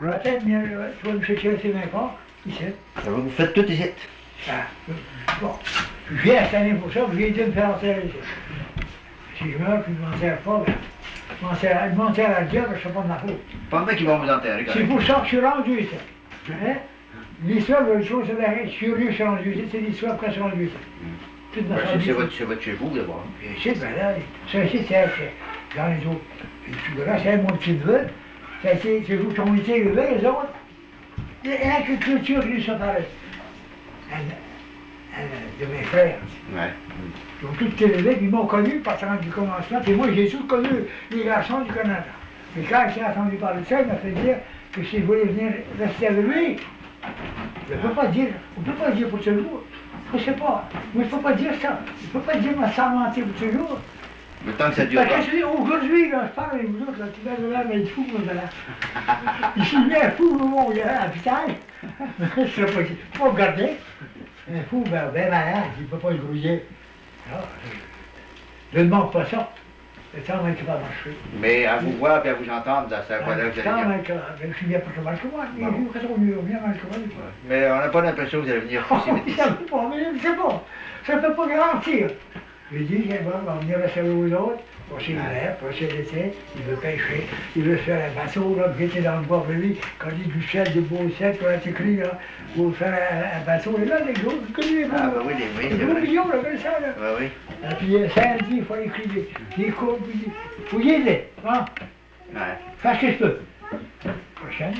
Je vais peut-être venir, tu vas me chercher ces 20 pas, ici. Ça va, vous faites tout ici. Ah, bon, je viens cette année pour ça, je viens de me faire enterrer ici. Si je meurs, puis je ne m'enterre pas, ben, je m'enterre à le dire, je ne sais pas de ma faute. Pas mal qu'ils vont vous enterrer, quand C'est même. pour ça que je suis rendu ici. Hein? L'histoire de l'autre chose, c'est la je suis venu, je suis rendu ici, c'est l'histoire quand je suis rendu ici. Toute ma famille. C'est votre chez vous, d'abord. Bien sûr, ben là, ça ici, c'est dans les autres. Et tout le reste, c'est mon petit neveu. Ça ici, c'est vous qui ont été élevés, les autres. Il y a une culture qui nous séparait. De mes frères. Ouais. Ils ont tous été élevés, puis ils m'ont connu partant du commencement, puis moi j'ai tous connu les garçons du Canada. Et quand j'ai entendu parler de ça, il m'a fait dire que si je voulais venir rester avec lui, je ne peux pas dire, on ne peut pas dire pour toujours. Je ne sais pas, moi je ne peux pas dire ça. Je ne peux pas dire ma sans mentir pour toujours. Le temps que ça dure. Parce que aujourd'hui, là, je parle avec vous autres, là, tu vas là, mais il est fou, moi, là. Ici, il est fou, bon, il est à l'hôpital. Je ne sais pas, il faut regarder. Un fou, ben malade, il ne peut pas se grouiller. Alors, je ne demande pas ça. Le temps va être pas marcher. Mais à vous voir et à vous entendre, ça va Le vous temps allez va dire. être, je suis bien plus mal que moi. Il est toujours mieux, bien mal que moi. Mais on n'a pas l'impression que vous allez venir aussi vite ici. Ça ne peut pas, mais je ne sais pas. Ça ne peut pas garantir. Je dis, on va venir rester avec vous autres. Passer l'hiver, passer l'été, il veut pêcher, il veut faire un bateau, là, j'étais dans le bois pour lui, quand il dit du sel, du beau sel, quand il écrit, là, pour faire un bateau, et là, les gros, vous connaissez, Ah, bah oui, les c'est gros vrai. millions, là, comme ça, là. Bah oui. Et puis, samedi, il faut écrire des cours, puis faut y aider, hein, Ouais. faire ce que je peux. Prochaine,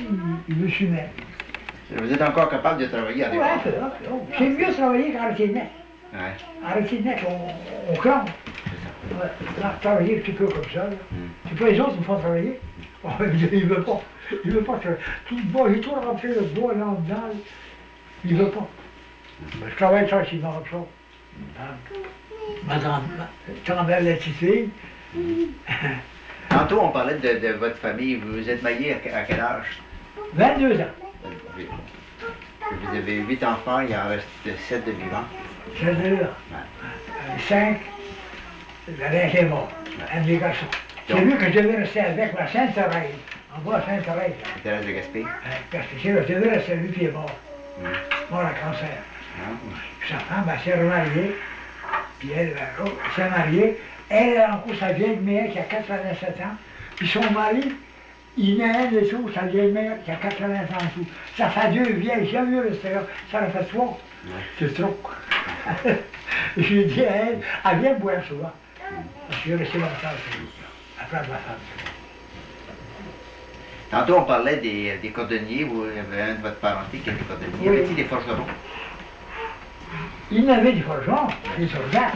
il me soumet. Vous êtes encore capable de travailler à Ouais, l'époque. c'est mieux travailler qu'arrêter de net. Ouais. Arrêter de net, on crame. Ouais, là, travailler un petit peu comme ça, là. C'est pas les autres qui me font travailler. Oh, il veut pas. Il veut pas travailler. Tout le bois, j'ai tout rempli le bois là dedans. Là. Il veut pas. Je travaille tranquillement comme ça. Ma grand-mère, la petite fille. Tantôt, on parlait de votre famille. Vous êtes marié à quel âge? 22 ans. Vous avez 8 enfants, il en reste 7 de vivants. J'ai 2 ans. 5. La dernière est morte. Un de mes garçons. C'est lui que je devais rester avec la Sainte-Thérèse. En bas à Sainte-Thérèse. Thérèse de Gaspé. Parce que c'est là, je devais rester avec lui, puis il est mort. Mort à cancer. Puis sa femme, elle s'est remariée. Puis elle s'est mariée. Elle a encore sa vieille mère qui a 87 ans. Puis son mari, il naît de tout, sa vieille mère qui a 80 ans et tout. Ça fait 2 vieilles, j'ai vu rester là. Ça en fait 3. C'est trop. Je lui ai dit à elle, elle vient boire souvent. Parce que je restais longtemps chez lui, après ma femme. Tantôt, on parlait des cordonniers. Vous avez un de votre parenté qui était cordonnier. Oui. Y avait-il des forgerons? Il y avait des forgerons, des soldats.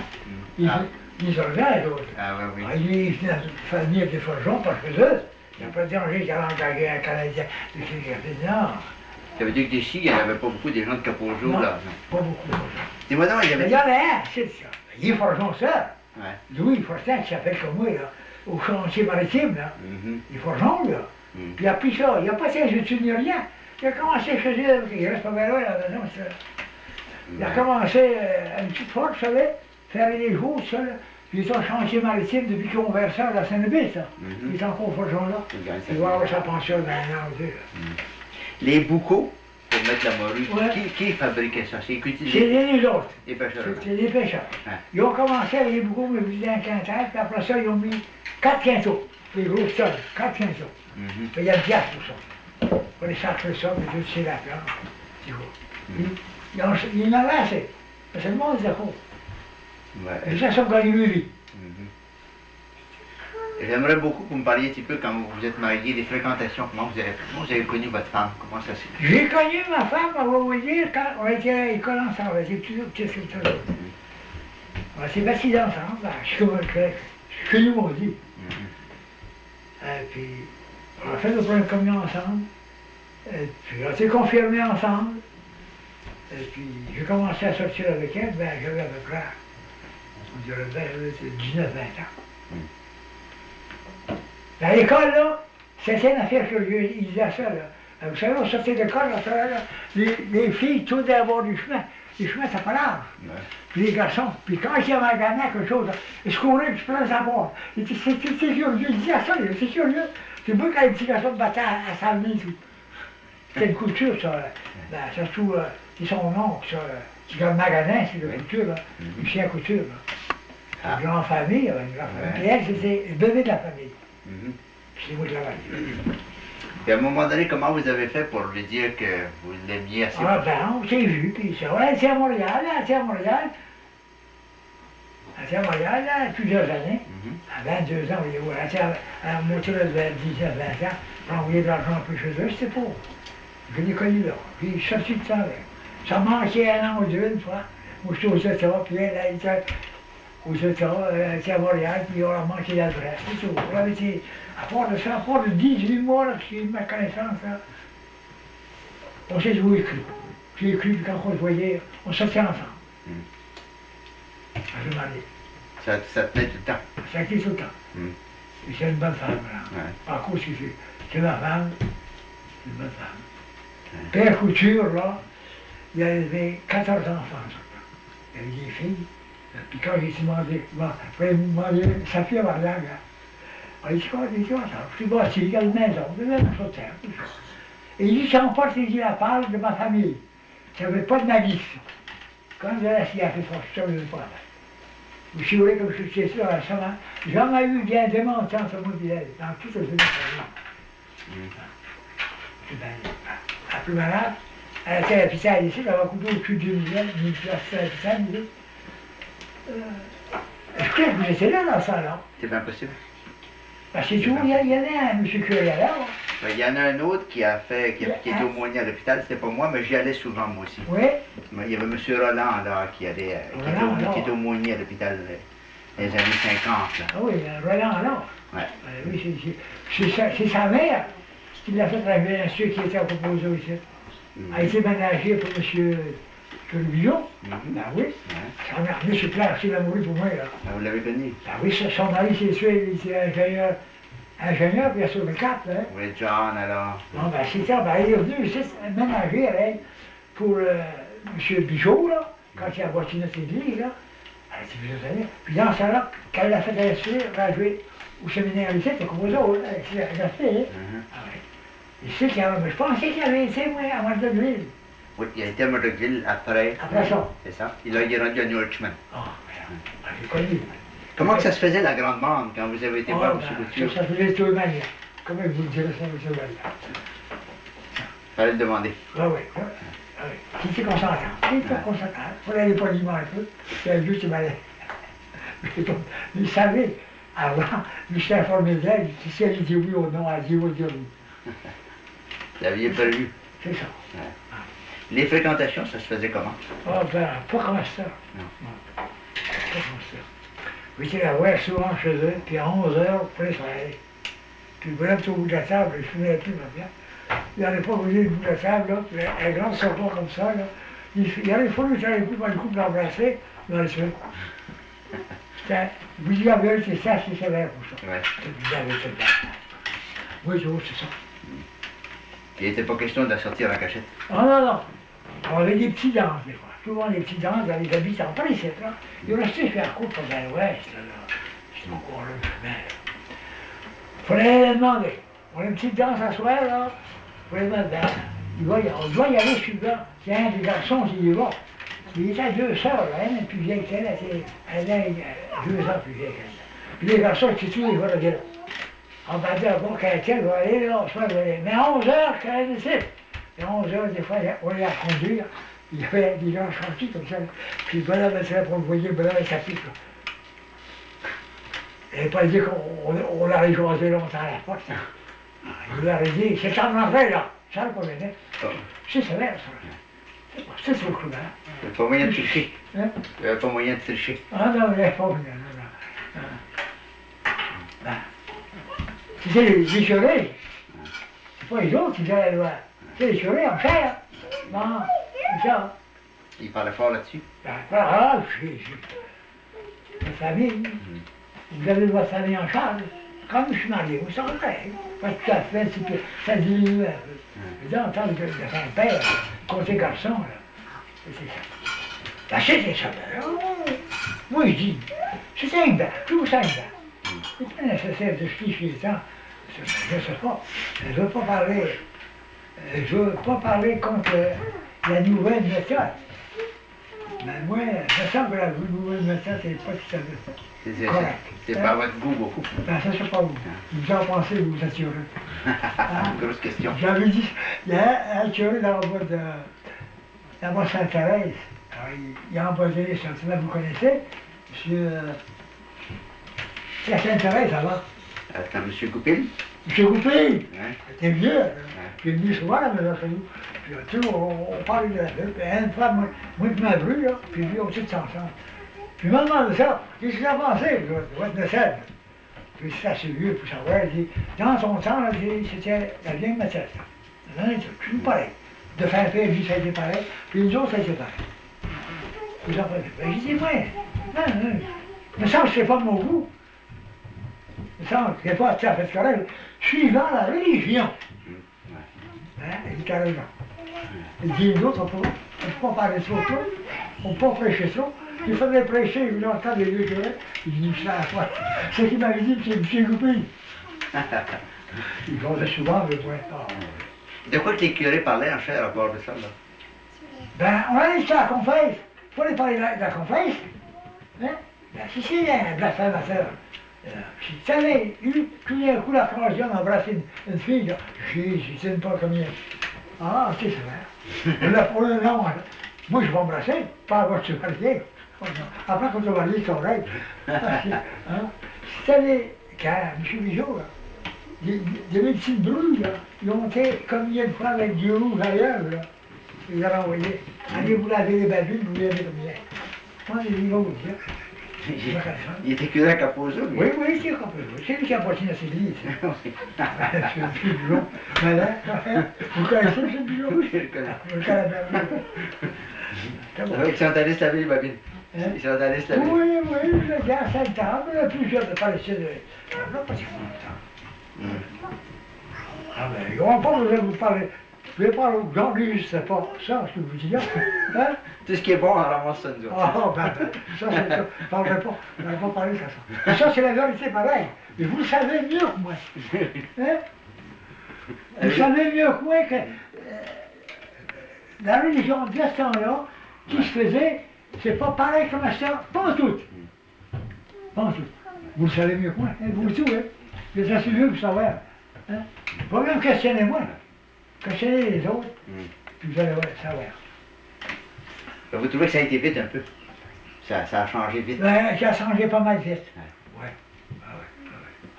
Des soldats, les autres. Ah oui, oui. Ils venaient faire venir des forgerons parce que eux, il n'y a pas de danger qu'il y a un Canadien. Non. Ça veut dire que d'ici, il n'y en avait pas beaucoup des gens de Capojo, Non, là. pas beaucoup de forgerons. Dis-moi donc, il y Mais avait... il y en a un, c'est ça. Il est forgeron seul. Ouais. Louis Fortin, qui s'appelle comme moi, là, au chantier maritime, là. Il est forgeron, là. Puis il a pris ça, il n'a pas ses études ni rien. Il a commencé chez eux, il reste pas bien loin, là, non, ça. Il a commencé à une petite forge, vous savez, faire les jours, ça, là. Puis il est au chantier maritime depuis qu'ils ont ouvert ça à la Seine-Bête, là. Il est encore forgeron, là. Il va avoir sa pension dans un an ou deux, là. Les boucaux, pour mettre la morue, Ouais. qui fabriquait ça? C'est qui C'est les autres. les pêcheurs. C'est des pêcheurs. Ouais. Ils ont commencé avec les boucaux, mais vous un quintal, puis après ça, ils ont mis 4 quintaux. Les gros sols, 4 quintaux. Puis il y a une pièce pour ça. Pour les sacrer ça, puis tout, c'est la planche. Tu vois. Il y en avait assez. C'est le monde, c'est faux. Ouais. Et ça, ça me gagne une vie. J'aimerais beaucoup que vous me parliez un petit peu, quand vous vous êtes mariés, des fréquentations. Comment vous avez connu votre femme? Comment ça s'est fait? J'ai connu ma femme, on va vous dire, quand on était à l'école ensemble, on était petits comme ça. On s'est bâtis ensemble, je suis comme ce que nous on dit. Et puis, on a fait nos premières communions ensemble. Et puis, on s'est confirmés ensemble. Et puis, j'ai commencé à sortir avec elle, ben, j'avais à peu près, on dirait, 19-20 ans. À l'école, là, c'était une affaire curieuse, ils disaient ça, là. Vous savez, on sortait de l'école, les filles, tout d'avoir du chemin. Les chemins, ça pas large. Puis les garçons, puis quand il y avait un gamin, quelque chose, ils se couraient, puis je prenais sa porte. C'est curieux, il disait ça, c'est curieux. C'est beau quand les petits garçons me battaient à s'amener et tout. C'est une couture, ça. Surtout, c'est son oncle, ça. C'est comme magasin, c'est de couture, là. Une chien couture, là. Une grande famille, une grande famille. Et elle, c'était le bébé de la famille. Puis c'est moi qui travaille. Et à un moment donné, comment vous avez fait pour lui dire que vous l'aimiez assez? Ah ben, on s'est vu, puis ça. Elle était à Montréal, elle était à Montréal. Elle était à Montréal, là, plusieurs années. À 22 ans, oui, elle était à moitié de 19, 20 ans. Pour envoyer de l'argent un peu chez eux, c'était pauvre. Je l'ai connu là. Puis je suis sorti de ça avec. Ça manquait un an ou deux, une fois. Moi, j'étais aux États, puis elle était aux États, elle était à Montréal, puis on a manqué l'adresse. C'est tout. On avait été, à part de ça, à part de 18 mois, là, que j'ai eu ma connaissance, là, on s'est joué écrit. J'ai écrit, puis quand on se voyait, on sortait ensemble. Je me mariais. Ça tenait tout le temps? Ça a été tout le temps. Et c'est une bonne femme, là. Par contre, c'est ma femme, c'est une bonne femme. Père Couture, là, il avait 14 enfants. Il y avait des filles. Puis quand j'ai demandé, sa fille à Mariage, il dit quoi, il dit quoi, ça? Je suis bâti, il y a une maison, de la même chose, tout ça. Et il dit, j'emporte la part de ma famille. Ça n'avait pas de malice. Quand j'ai la scie à fait force, ça ne veut pas. Vous savez, comme je suis sûr, récemment, jamais eu bien de montants sur mon village, dans toute la vie de ma famille. La plus malade, elle était à l'hôpital ici, elle avait coûté au-dessus de 2 millions, 1000 places à l'hôpital, ici. Je crois que vous étiez là dans ça, là. C'est bien possible. Parce que toujours, il y avait un monsieur curé là. Il y en a un autre qui était aumônier à l'hôpital, c'était pas moi, mais j'y allais souvent moi aussi. Oui. Il y avait M. Roland là, qui était aumônier à l'hôpital dans les années 50. Là. Ah oui, Roland là. Ouais. Oui, c'est sa mère qui l'a fait travailler un ceux qui était à proposer ici. Elle a été ménagée pour M. Bijon. Ben oui. Sa mère, M. Claire, c'est l'amoureux pour moi là. Ben, vous l'avez connu? Ben oui, son mari s'est tué, il était ingénieur, puis il a sauvé le cap, hein. Oui, John, alors. Non, ben c'est ça, ben il est venu ici ménager, hein, pour M. Bijon, là, quand il a bâti notre église, là. Elle a été plusieurs années. Puis dans ça, là, quand elle a fait inscrire, elle a joué au séminaire ici, c'est comme aux autres, là, elle a resté, hein. Ah ouais. Et c'est qu'il y avait, mais je pensais qu'il avait été, moi, à Marteville. Oui, il a été à Murdochville après. Après ça. C'est ça. Il a rendu à New Richmond. Ah, j'ai connu. Comment que ça se faisait, la grande bande, quand vous avez été voir M. Couture? Ça faisait tout le manière. Comment vous le direz ça, M. Couture? Fallait le demander. Oui, oui. C'était consentant. C'était consentant. Il fallait aller poliment un peu. Puis un jour, tu m'allais. Il savait, avant, je suis informé d'elle, si elle dit oui ou non, elle dit oui ou non. Vous l'aviez prévu. C'est ça. Ouais. Les fréquentations, ça se faisait comment? Ah ben, pas comme ça. Non. Pas comme ça. J'étais la voir souvent chez eux, puis à 11h, après ça allait. Puis le bonhomme au bout de la table, je ne me souviens plus maintenant. Il n'allait pas bouger le bout de la table, là, un grand serpent comme ça, là. Il y avait fallu que j'allais plus par le coup de l'embrasser, dans le suite. Vous dites la vérité, c'est assez sévère pour ça. Ouais. Vous dites la vérité. Oui, c'est ça. Il n'était pas question de la sortir en cachette. Ah non, non. On avait des petits danses, des fois. Souvent des petits danses dans les habitants. Pas les sept, là. Ils restaient faire court comme dans l'ouest, là. C'est encore le chemin, là. Fallait les demander. On a une petite danse à soir, là. Fallait demander. On doit y aller suivant. C'est un des garçons qui y va. Il était à 2 sœurs, là. Elle est plus vieille qu'elle. Elle est 2 ans plus vieille qu'elle. Puis les garçons, c'est tout, ils vont le dire. On va dire, bon, quelqu'un va aller là, soit va aller. Mais à 11h, quand elle décide. Et à 11h, des fois, on les a conduire. Il y avait des gens chantiers comme ça. Puis le bonhomme était pour le voyer, le bonhomme avec sa pique. Il n'a pas dit qu'on l'aurait jasé longtemps à la porte. Il leur a dit, c'est ça en fait là. Ça le connaît. C'est sévère, ça. C'est trop cruel. Il n'y a pas moyen de tricher. Hein? Il n'y a pas moyen de tricher. Ah non, il n'y a pas moyen. Non. C'est les jurés. C'est pas les autres qui gèrent la loi. C'est les jurés en chair. Non, c'est ça. Il parlait fort là-dessus. Ben, voilà, la famille. Vous avez votre famille en charge. Quand je suis marié, vous savez. Pas tout à fait, c'est que ça diminue un peu. Là, en tant que son père, côté garçon, là, c'est ça. Ben, c'était ça. Moi, je dis, c'est un bain, tout ça un bain. C'est pas nécessaire de justifier ça. Je ne sais pas. Je ne veux pas parler je ne veux pas parler contre la nouvelle méthode. Mais moi, il me semble que la nouvelle méthode n'est pas tout à fait correcte. C'est pas votre goût beaucoup. Ben, ça, c'est pas vous. Vous en pensez, vous êtes heureux. Grosse question. J'avais dit, il y a un curé dans la boîte de la boîte Sainte-Thérèse. Il a empoisonné ça. Vous connaissez? Monsieur. C'est à Sainte-Thérèse, ça va. Attends, M. Goupil? M. Goupil! Ouais. C'était vieux. Puis il est venu souvent à la maison chez nous. Puis tu sais, on parlait de la vie. Puis une fois, moi je m'ai vu, là, puis lui, on était ensemble. Puis il m'a demandé ça. Qu'est-ce qu'il a pensé, votre décès? Puis c'est assez vieux pour savoir. Il dit, dans son temps, là, c'était la vieille méthode. C'est tout pareil. De faire faire, lui, ça a été pareil. Puis nous autres, ça a été pareil. Puis après, ben, j'ai dit, ouais, non. Mais ça, je ne sais pas de mon goût. Il me semble que c'est pas tout à fait correct. Suivant la religion. Hein? Il dit raison. Il dit, nous autres, on ne peut pas parler trop tôt, on ne peut pas prêcher trop. Il faudrait prêcher longtemps des vieux curés. Il dit, ça à quoi? Ce qu'il m'avait dit, c'est M. Goupil. Il vendait souvent le point. De quoi que les curés parlaient en chair à bord de ça, là? Ben, on allait sur la confesse. Il faut aller parler de la confesse. Hein? Ben, si c'est un blasphémateur, si tu avais eu tout d'un coup l'occasion d'embrasser une fille, là, je ne sais pas combien. Ah, c'est vrai. Là, pour le nom, moi je vais embrasser, pas avoir de chevalier. Après, quand tu vas lire ton rêve. Hein? Si tu avais, quand M. Bijot, là, des petites brouilles, là, ils ont été combien de fois avec du rouge ailleurs, là. Ils avaient envoyé. Allez vous laver les babules, vous les avez combien. Moi, j'ai dit, vous dire. Il était curé à Capozzo, lui. Oui, c'est Capozzo. C'est lui qui a bâti notre église. C'est M. Bijot. Voilà. Vous connaissez M. Bijot? Oui, je le connais. Vous le connaissez bien. Ils sont allés se laver les babines. Ils sont allés se laver. Oui, le gars, ça le temps, mais plusieurs de Palestine. On n'a pas si longtemps. Ah ben, ils n'auront pas besoin de vous parler. Je vais parler aux gens, lui, c'est pas ça, ce que vous dites. Hein? Tout ce qui est bon, on ramasse ça, nous autres. Ah, ben, ça, c'est ça. Je ne parlerai pas. Je ne vais pas parler de ça. Mais ça, c'est la vérité pareil. Mais vous le savez mieux que moi. Hein? Vous savez mieux que moi que la religion de ce temps-là, qui se faisait, c'est pas pareil comme ça. Pas en tout. Pas en tout. Vous le savez mieux que moi. Hein? Vous tout, hein? Vous êtes assez vieux pour savoir. Hein? Pas même questionnez-moi. Questionnez les autres, puis vous allez savoir. Vous trouvez que ça a été vite un peu? Ça a changé vite? Ben, ça a changé pas mal vite. Ouais.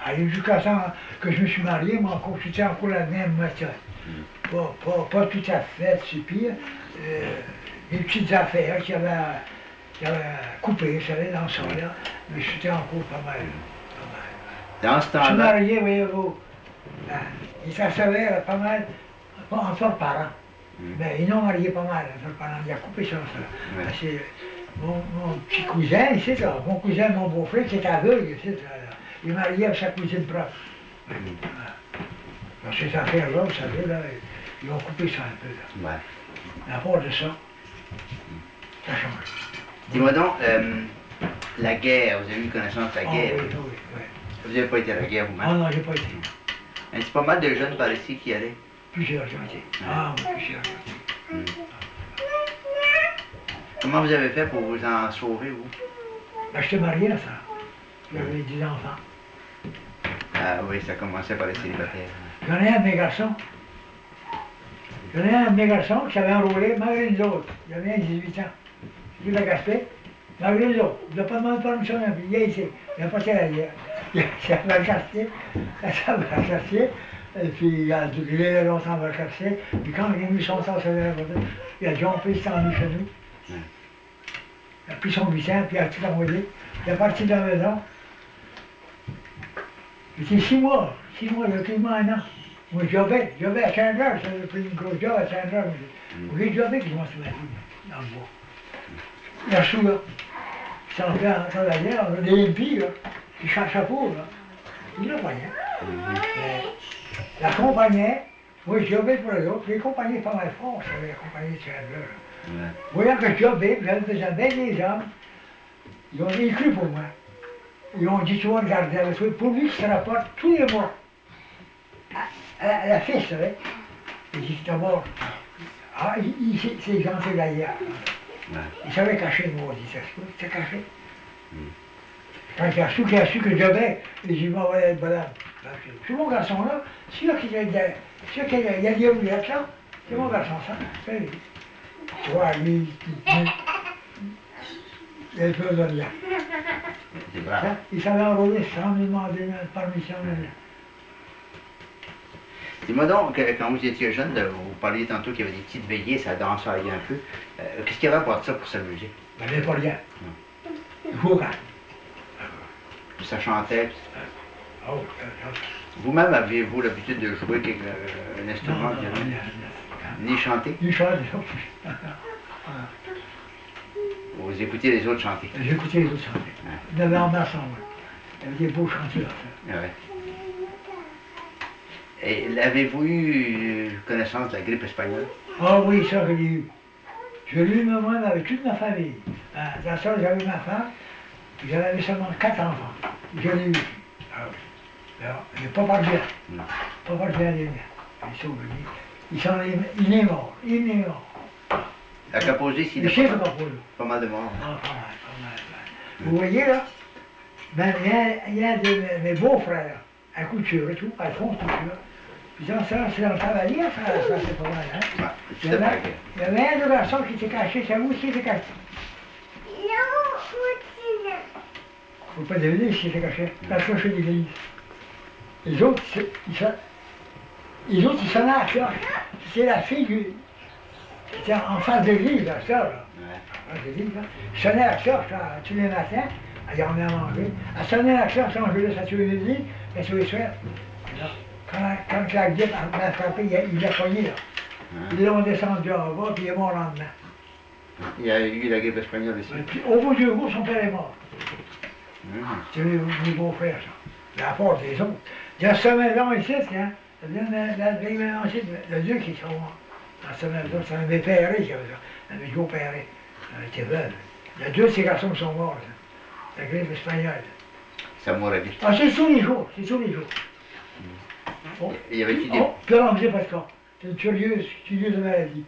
Allez, jusqu'à ça que je me suis marié, moi, encore, c'était encore la même méthode. Pas tout à fait, c'est pire. Des petites affaires qui avaient coupé, ça allait dans ça, là. Mais c'était encore pas mal. Dans ce temps-là? Je suis marié, voyez-vous. Il s'en savait pas mal. Entre parents. Mais ils n'ont marié pas mal, entre parents. Il a coupé ça. C'est mon petit cousin, ici, là, mon cousin, mon beau-frère, qui est aveugle, ici, là, il est marié avec sa cousine proche. Dans ces affaires-là, vous savez, là, ils ont coupé ça un peu. Là. Ouais. À part de ça, ça change. Dis-moi donc, la guerre, vous avez eu connaissance de la guerre? Oui. Vous n'avez pas été à la guerre vous-même? Ah non, j'ai pas été. C'est pas mal de jeunes par ici qui allaient? Plusieurs ont été. Ah oui, plusieurs ont été. Comment vous avez fait pour vous en sauver, vous? Ben, je suis marié à ça. J'avais 10 enfants. Ah oui, ça commençait par les célibataires. J'en ai un de mes garçons. J'en ai un de mes garçons qui s'avait enrôlé malgré les autres. Il avait 18 ans. Il l'a gaspé, malgré les autres. Il n'a pas demandé permission, il est ici. Il n'a pas tiré à guerre. Il a le quartier. Ça va le quartier. Et puis il a duré longtemps dans le quartier. Puis quand il a mis son temps sur le côté, il a jumpé, il s'est emmené chez nous. Il a pris son butin, puis il a tout envoyé. Il est parti de la maison. C'était 6 mois. 6 mois, il y a quasiment un an. Moi, j'avais à 15 heures, j'avais pris une grosse job à 15 heures. J'ai j'avais que je m'en souviens dans le bois. Il a sous là. Il s'en fait entre la guerre, on a des impies, là, qui cherchent chapeau, là. Il l'a voyait. L'accompagnait, moi je jobais pour les autres, les compagnies pas mal fort, ça avait la compagnie de Chandler. Voyant que je jobais, j'avais besoin des hommes, ils ont écrit pour moi. Ils ont dit, tu vas regarder avec toi, pour lui, ça rapporte tous les mois. À la fille, vous savez. Il dit d'abord, ah, c'est gentil d'ailleurs. Ouais. Il savait cacher le mot, il dit, ça se peut, c'est caché. Quand il a su que je devais, il dit, bon, ouais, voilà. C'est mon garçon là, celui-là qui a dit où il est là, c'est mon garçon ça. Tu vois, lui, il est peu de rien. C'est brave. Il savait enrouler sans lui demander permission. Dis-moi donc, quand vous étiez jeune, vous parliez tantôt qu'il y avait des petites veillées, ça dansaillait un peu. Qu'est-ce qu'il y avait à part de ça pour s'amuser? Ben, il n'y avait pas rien. Il faut quand. Puis ça chantait. Oh, Vous-même, aviez-vous l'habitude de jouer un instrument? Ni chanter? Ni chanter, non. Vous écoutiez les autres chanter? J'écoutais les autres chanter. Il y avait en masse ensemble. Il y avait des beaux chanteurs. Ouais. Et avez-vous eu connaissance de la grippe espagnole? Ah oui, ça, je l'ai eu. Je l'ai eu moi-même avec toute ma famille. Dans ça, j'avais ma femme, puis j'en avais seulement 4 enfants. Je l'ai eu. Ah oui. Alors, il n'est pas parti. Pas parti à l'île. Il est mort. Il est mort. À Caposé, s'il Le chef de Caposé. Pas mal de morts. Ah, pas mal. Vous voyez là, ben, il y a de mes beaux-frères, à couture et tout, Alphonse couture. Puis ça, c'est dans le cavalier, ça c'est pas mal, hein. Ouais, Il y avait un de garçons qui était caché, c'est où qui était caché? Faut pas deviner s'il était caché, la cloche de l'église. Les autres, ils sonnaient à la cloche. C'était la fille qui était en face de l'église, la sœur, là. En face de l'église, là. Elle sonnait à la cloche tous les matins, elle dormait à manger. Elle sonnait à la cloche quand je laissais à tous les midis, et tous les soirs. Quand la grippe m'a frappé, il l'a pogné là. Ils l'ont descendu en bas, puis il est mort le lendemain. Il y a eu la grippe espagnole ici. Puis, au bout du jour, son père est mort. C'est mes beaux-frères, ça. La part des autres. Il y a ce maison ici, hein. La vieille maison ici, le Dieu qui sont morts. Dans ce maison, c'est un péré qui avait ça. Un vieux péré. Il était veuve. Il y a 2 de ces garçons qui sont morts, là. La grippe espagnole. Ça mourait vite. Ah, c'est tous les jours, c'est tous les jours. Oh. Il y avait-il des... Oh, puis on disait parce que c'est une curieuse maladie.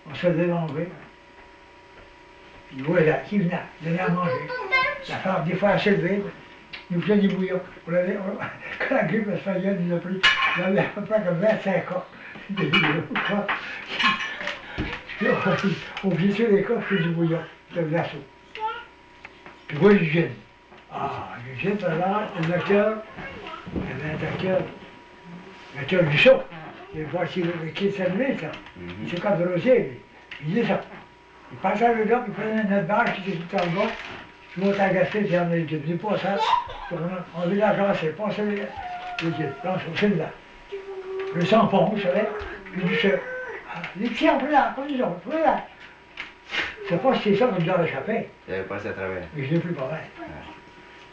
On se faisait manger. Puis voilà, qui venait, donnait à manger. La femme, des fois, elle s'est levée, nous faisait des bouillons. Quand la grippe espagnole nous a pris, il y avait à peu près comme 25 ans. Des bouillons. On faisait sur les coffres, je fais du bouillon, de glaçon. Puis voilà du gin. Ah, du gin, par là, le docteur, il y avait un docteur Dussault. Il va voir si le kid s'amuait, ça. Il s'est comme de rosé, lui. Il disait ça. Il passait le gars, il prenait notre barge qui était tout en bas. Je montais à Gaspé, puis on était venu pas ça. On vit la cassée, passait le kid. Non, c'est là. Le sang-pont, vous savez. Puis du seul. Les petits, on peut là, comme les autres, on là. C'est pas si c'est ça qu'on nous a réchappé. Vous avez passé à travers. Mais je n'ai plus pas mal.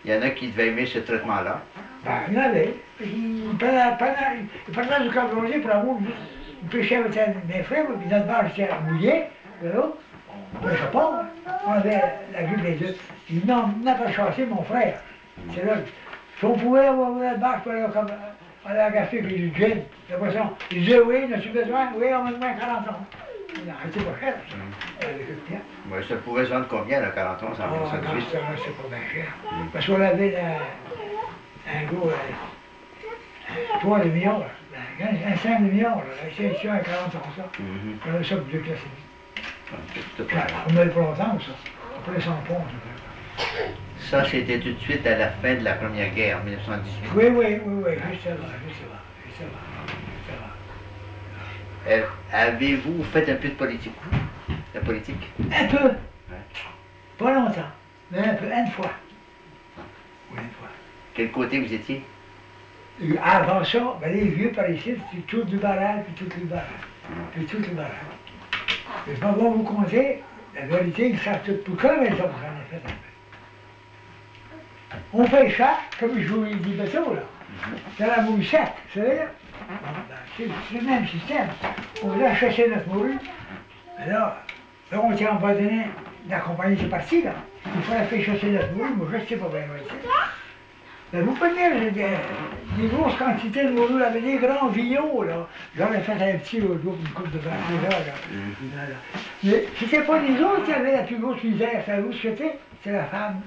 Il y en a qui devaient aimer ce traitement-là. Ben, il y en avait. Il prenait du carburant pour avoir. Il pêchait avec mes frères, puis notre barge était mouillée. Là, on ne pêchait pas. On avait la grippe des deux. Il n'a pas chassé mon frère. C'est là. Si on pouvait avoir notre barge pour aller comme. On a gâché puis du gin, de poisson. Il disait oui, on a-tu besoin? Oui, on a besoin de 40 ans. Il a arrêté pas cher, ça. Oui, ça pouvait se vendre combien, là, 40 ans, ça en 1918? C'est pas bien cher. Parce qu'on avait un gros 3 demi-heures, un 5 demi-heures, c'est sûr à 40 ans, ça. On avait ça pour 2 classes. On n'avait pas longtemps, ça. Après, sans pont, ça. Ça, c'était tout de suite à la fin de la Première Guerre, en 1918. Oui, juste avant. Avez-vous fait un peu de politique? La politique? Un peu. Ouais. Pas longtemps, mais un peu, une fois. Oui, une fois. Quel côté vous étiez? Avant ça, ben, les vieux par ici, c'était tout du barrage, puis tout le barrage. Puis tout le barrage. Mais je vais vous compter, la vérité, ils savent tout. Pour quelle raison j'en ai fait un peu? On fait ça, comme je vous l'ai dit bateau, là. C'est la mouille sec, vous savez, là? C'est le même système. On voulait chasser notre morue. Alors, là, on était empoisonné. La compagnie, c'est parti, là. Il fallait faire chasser notre morue, moi, je ne sais pas bien, moi, ici. Ben, vous prenez des grosses quantités de moulures, il y avait des grands vignaux, là. J'en ai fait un petit l'autre jour, une coupe de branches, là. Mais c'était pas les autres qui avaient la plus grosse misère, ça vous c'était? C'est la femme.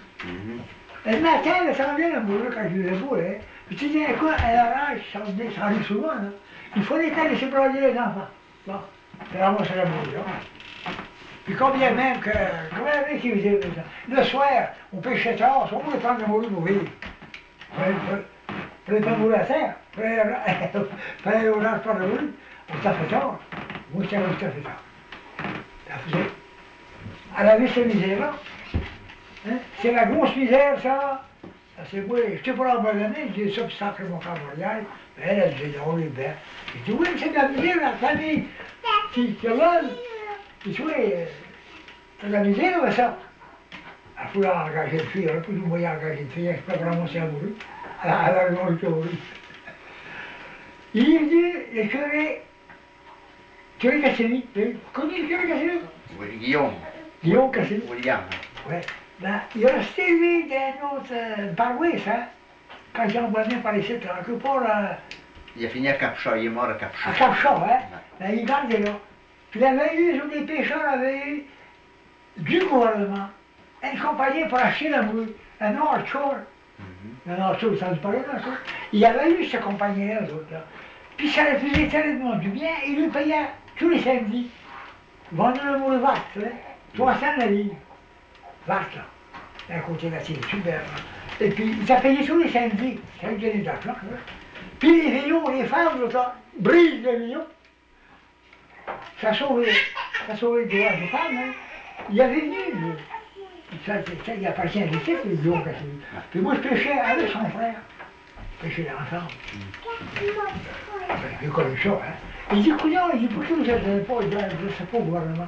Le matin, elle s'en vient la moulure quand je lui beau, hein. Puis tu dis, quoi, à l'orage, ça arrive souvent, là. Il faut les temps laisser broyer les enfants. Bon, c'est là, moi, c'est la moulure. Puis combien même que, combien même qui faisait ça? Le soir, on pêchait tard, on voulait prendre la moulure pour vivre. Pour les prendre à terre, pour aller au large par le moulure, on t'a fait tard. Moi, c'est on t'a fait tard. Ça faisait. Elle avait ses misères, là. Hein? C'est la grosse misère, ça. C'est moi, je t'ai pas abandonné, je dis ça, puis ça, après mon frère Montréal. Mais elle dit, non, les bêtes. Je dis, oui, mais c'est de la misère, la famille. Qui vole. Puis tu vois, c'est de la misère, mais ça. Il faut engager une fille, on a plus ou moins engagé une fille, je peux pas ramasser un boulot. Elle a le boulot. Il dit, le curé Cassini, vous connaissez le curé Cassini? Oui, Guillaume. Guillaume Cassini. William. Oui. Ben, il est resté, lui, dans notre paroisse, hein, quand j'ai envoyé par ici, quelque part, il a fini à Capcha, il est mort à Capcha. à Capcha, hein. Ben, il gardait là. Puis il avait eu, les pêcheurs avaient eu du gouvernement une compagnie pour acheter la moule, un North Shore. Le North Shore, ça vous parle, North Shore? Il avait eu cette compagnie-là, eux autres, là. Puis ça leur faisait tellement du bien, il lui payait tous les samedis. Il vendait le moule vaste, hein, 300 la livre. Vaste, là. D'un côté de la tire, super. Et puis, il t'a payé tous les samedis. Ça lui donnait de l'argent, là. Puis les vignons, les femmes, là, brisent les vignons. Ça sauvait des droits de femmes, hein. Il avait venu, lui. Ça, il appartient à l'équipe, le Guillaume Cassini. Puis moi, je pêchais avec son frère. Je pêchais ensemble. J'ai connu ça, hein. Il dit, couillon, il dit, pourquoi vous n'êtes pas, je ne sais pas au gouvernement.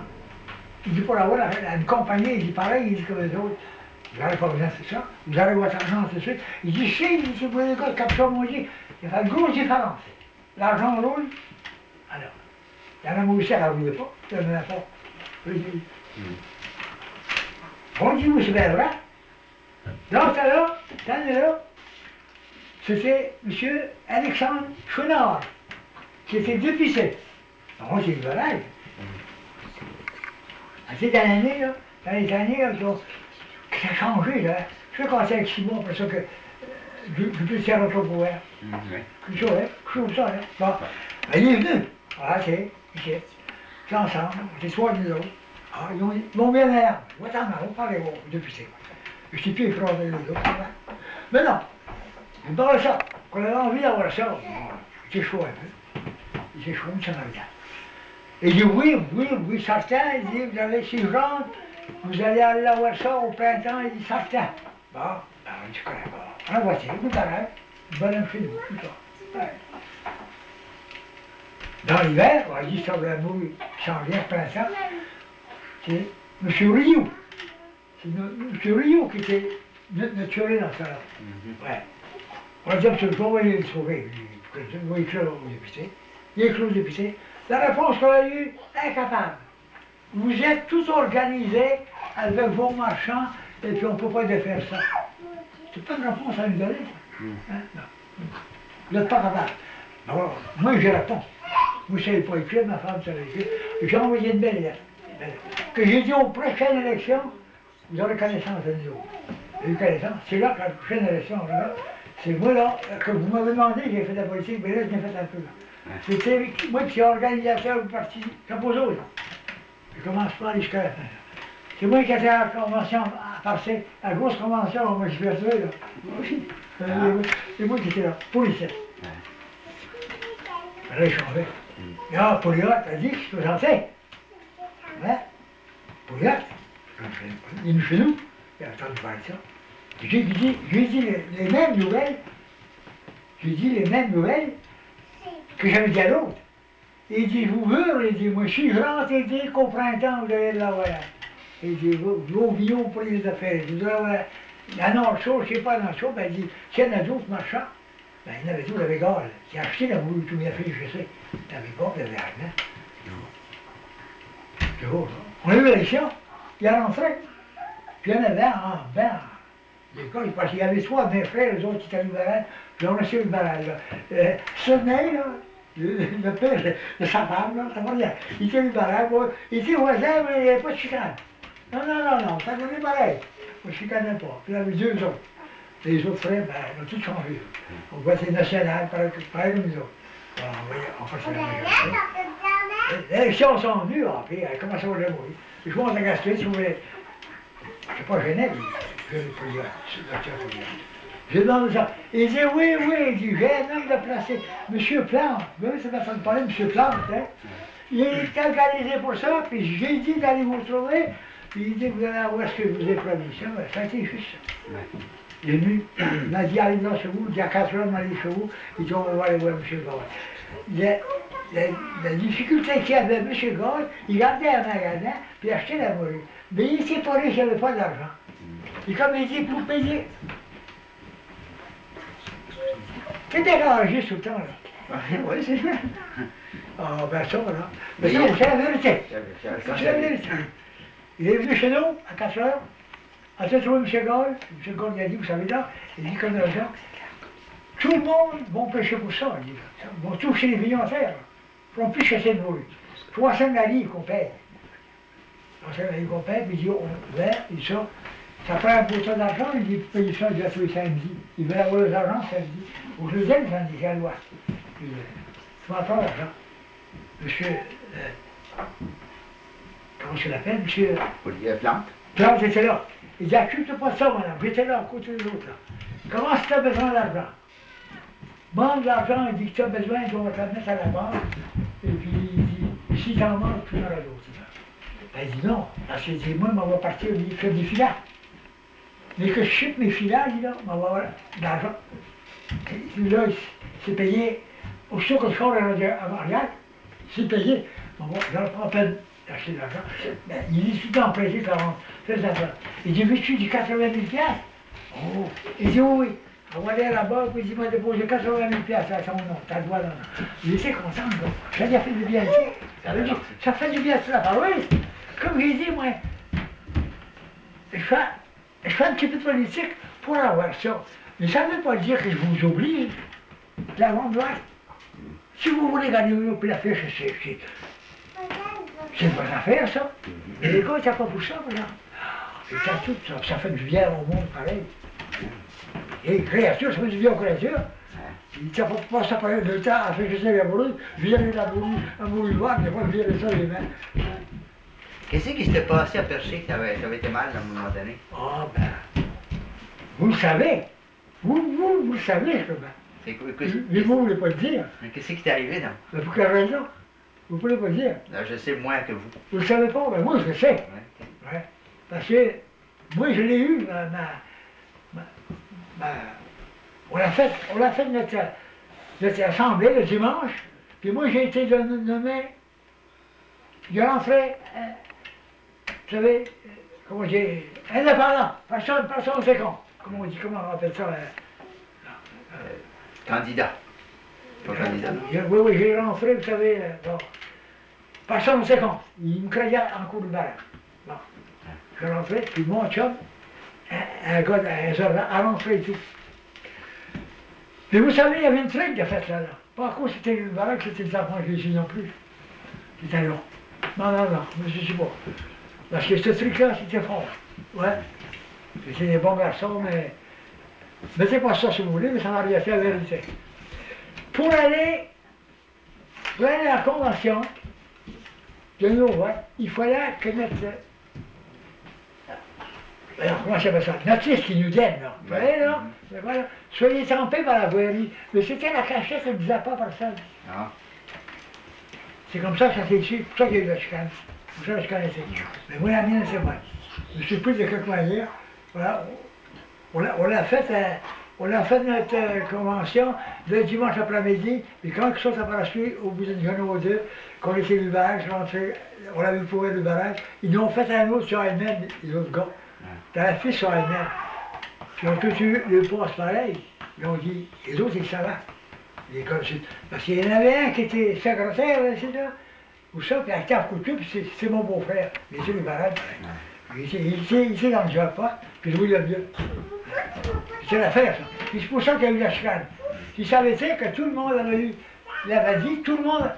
Il dit, pour avoir une compagnie, il dit, pareil, il dit comme les autres. Vous n'avez pas besoin de ça, vous avez votre argent tout de suite. Il dit, si vous les gars de Capcha m'ont dit, il y a une grosse différence. L'argent roule, alors, il y en a moi aussi, elle ne voulait pas, elle ne voulait pas. On dit, oui, c'est bien vrai. Dans ce temps-là, c'était M. Alexandre Chouinard, qui était député. On c'est le village. C'est dans l'année, là, dans les années, là, que ça a changé, là. Je sais quand c'est avec Simon, pour ça que je peux faire autre pouvoir. C'est ça, hein? Je trouve ça, hein? Bon. Ben, il est venu. Ah, c'est, ici. C'est ensemble, c'est soit des autres. Ah, ils m'ont bien l'air. Moi, t'en as, on parlait aux députés. Je sais plus les phrases des autres. Mais non. Il me parlait ça. Qu'on avait envie d'avoir ça. C'est chaud un peu. C'est chaud, ça m'a bien. Et il dit oui, certain. Il dit, vous allez, si je rentre, vous allez aller avoir ça au printemps. Il dit, certain. Bon, ben, on dit, connais pas. En voiture, tout pareil. Bonhomme chez nous, tout ça. Ouais. Dans l'hiver, on dit, ça va mourir, sans rien, printemps. C'est M. Rio. C'est M. Rio qui était notre curé dans ça. Ouais. On dit, M. Rio, on va aller le sauver. On va écrire au député. Il écrit au député. La réponse qu'on a eue, incapable. Vous êtes tous organisés avec vos marchands et puis on ne peut pas défaire ça. C'est pas une réponse à nous donner. Hein? Non. Vous n'êtes pas capable. Alors, moi, je réponds. Vous ne savez pas écrire, ma femme savait écrire. J'ai envoyé une belle lettre. Que j'ai dit aux prochaines élections, vous aurez connaissance de nous. J'ai eu connaissance. C'est là que la prochaine élection, c'est moi là, que vous m'avez demandé, j'ai fait de la politique, mais là, je l'ai fait un peu là. C'était moi qui suis organisateur du parti Capozo, là. Je commence pas jusqu'à la fin. C'est moi qui étais à la convention, à passer, la grosse convention, moi je suis persuadé, là. C'est moi qui étais là, pour les sept. Là, ils changeaient. Ah, Pouliot, t'as dit que je présentais. Ouais. Pouliot, il est chez nous. Il a entendu parler de ça. J'ai dit les mêmes nouvelles. J'ai dit les mêmes nouvelles que j'avais dit à l'autre. Il dit, je vous jure, il dit, moi, si je rentre, il dit qu'au printemps, vous allez l'avoir. Il dit, vos vignons pour les affaires. Vous allez avoir la North Shore, je ne sais pas, la North Shore, ben, il dit, s'il y en a d'autres marchands, ben, il y en avait tout, la Végale, qui a acheté la boule, tout bien fait, je sais. La Végale, la Végale, c'est beau, ça. On a eu l'élection, il a rentré, puis il y en avait en L'école, parce qu'il y avait 3 de mes frères, les autres qui étaient libéraux, puis on a su le barrage. Sydney, là, le père de sa femme, là, ça va rien. Il était libéral, moi, il était voisin, mais il n'y avait pas de chicane. Non, ça donnait pareil. On ne chicanait pas. Puis il y avait 2 autres. Les autres frères, ben, on a tous changé. On voit c'est national, pareil comme nous autres. Bon, on fait ça. Les élections sont venues, puis elle commence à mourir. Je monte à Gaspé, si vous voulez. Je ne suis pas gêné, je vais prier. Je demande ça. Il dit oui, il dit, j'ai un homme de placer. Monsieur Plante, oui, c'est ma façon de parler, Monsieur Plante, hein. Il est organisé pour ça, puis j'ai dit d'aller vous retrouver, puis il dit, vous allez avoir ce que je vous ai promis. Ça a été juste ça. Il est venu, il m'a dit, allez dans chez vous, il y a 4 heures, allez chez vous, il dit, on va aller voir M. Gaulle. La difficulté qu'il y avait, M. Gaulle, il gardait un magasin, puis il achetait la morue. Mais il s'est pas riche, il n'avait pas d'argent. Et comme il dit, pour payer. C'était enregistré tout le temps, là. Oui, c'est vrai. Ah, ben ça, là. Mais ça, c'est la vérité. C'est la vérité. Il est venu chez nous, à 4 heures. On a trouvé M. Gaulle. M. Gaulle il a dit, vous savez là, il dit comme ça. Tout le monde va pêcher pour ça, il dit. Ils vont tous chez les vignons à terre. Ils ne vont plus chasser de morue. 300 la livre qu'on paye. 300 la livre qu'on paye, puis il dit, on vert, il dit ça. Ça prend un peu d'argent, il dit, payer ça, il dit, tous les samedis. Il veut avoir les argent samedi. Au deuxième samedi, c'est la loi. Tu m'entends l'argent. Monsieur, comment je l'appelle, monsieur... Olivier Plante. Plante était là. Il dit, accuse pas de ça, madame. J'étais là, à côté de l'autre, là. Comment si tu as besoin d'argent? Demande l'argent, il dit que tu as besoin, tu vas te la mettre à la banque. Et puis, il dit, si tu en manques, tu en auras d'autres. Elle dit non, parce qu'il dit, moi, on va partir faire des filets. Mais que je chute mes filets, il dit là, on va avoir de l'argent. Là, c'est payé. Aussitôt que je sors à Mariac, c'est payé. J'aurais pas la peine d'acheter de l'argent. Il dit tout le temps prêté quand on fait ça. Il dit, veux-tu du 80 000 $? Oh. Il dit, oui. On va aller à la banque, il dit, moi, déposer 80 000 $ à son nom, t'as le droit là. Il était content, là. Ça lui a fait du bien ici. Ça fait du bien ça. Ah oui. Comme j'ai dit, moi, je fais un petit peu de politique pour avoir ça. Mais ça ne veut pas dire que je vous oblige de la vendre. Si vous voulez gagner une puis la faire, c'est une bonne affaire, ça. Mais les gars, ils n'ont pas pour ça, voilà. C'est tout, ça fait du bien au monde, pareil. Et créature, ça fait du bien aux créatures. Il ne pas ça pendant le temps à faire que c'est la bourrue, virer la bourrue noire, des fois virer ça les mains. Qu'est-ce qui s'était passé à Percher que ça avait été mal à un moment donné? Ah ben, vous le savez. Vous le savez, je crois. Mais vous ne voulez pas le dire. Qu'est-ce qui t'est arrivé, donc? Mais pour quelle raison? Vous ne pouvez pas le dire. Là, je sais moins que vous. Vous ne le savez pas? Ben moi, je le sais. Ouais. Parce que moi, je l'ai eu, on a fait notre assemblée le dimanche, puis moi, j'ai été nommé, je rentrais, vous savez, comment dire, indépendant, personne ne sait comment on appelle ça? Candidat. Pas candidat. Oui, j'ai rentré, vous savez, bon, personne ne sait quand. Il me croyait en cours de barrage. Bon, je rentrais, puis mon chum, un gars, a rentré et tout. Mais vous savez, il y avait une truc de fait là. Pas à cause c'était le barrage, c'était les enfants que j'ai ici non plus. C'était long. Non, je ne sais pas. Parce que ce truc-là, c'était fort. Ouais. C'était des bons garçons, mais. Mettez pas ça si vous voulez, mais ça n'a rien fait la vérité. Pour aller à la convention de Nova, il fallait que notre. Alors, comment ça s'appelle ça? Notre liste qui nous donne, là. Vous voyez, là? Voilà. Soyez trempés par la voirie. Mais c'était la cachette qui ne disait pas personne. Ah. C'est comme ça que ça s'est su. C'est pour ça qu'il y a eu la chicane. C'est pour ça que la chicane était. Mais moi, la mienne, c'est moi. Je suis pris de quelque manière. Voilà. On a fait notre convention le dimanche après-midi, puis quand ils sont après au bout d'une journée ou deux, qu'on était du barrage, on avait prouvé le barrage, ils nous ont fait un autre sur Allemagne, les autres gars. T'as la fille sur Allemagne. Ils ont tous eu le poste pareil. Ils ont dit, les autres, ils savaient. Parce qu'il y en avait un qui était secrétaire, c'est là, ou ça, puis acteur couture, puis c'est mon beau-frère. Il était le barrage. Il était dans le job, puis je voulais le mieux. C'est l'affaire, ça. Puis c'est pour ça qu'il y a eu la chicane. Il savait que tout le monde avait eu, il avait dit, tout le monde,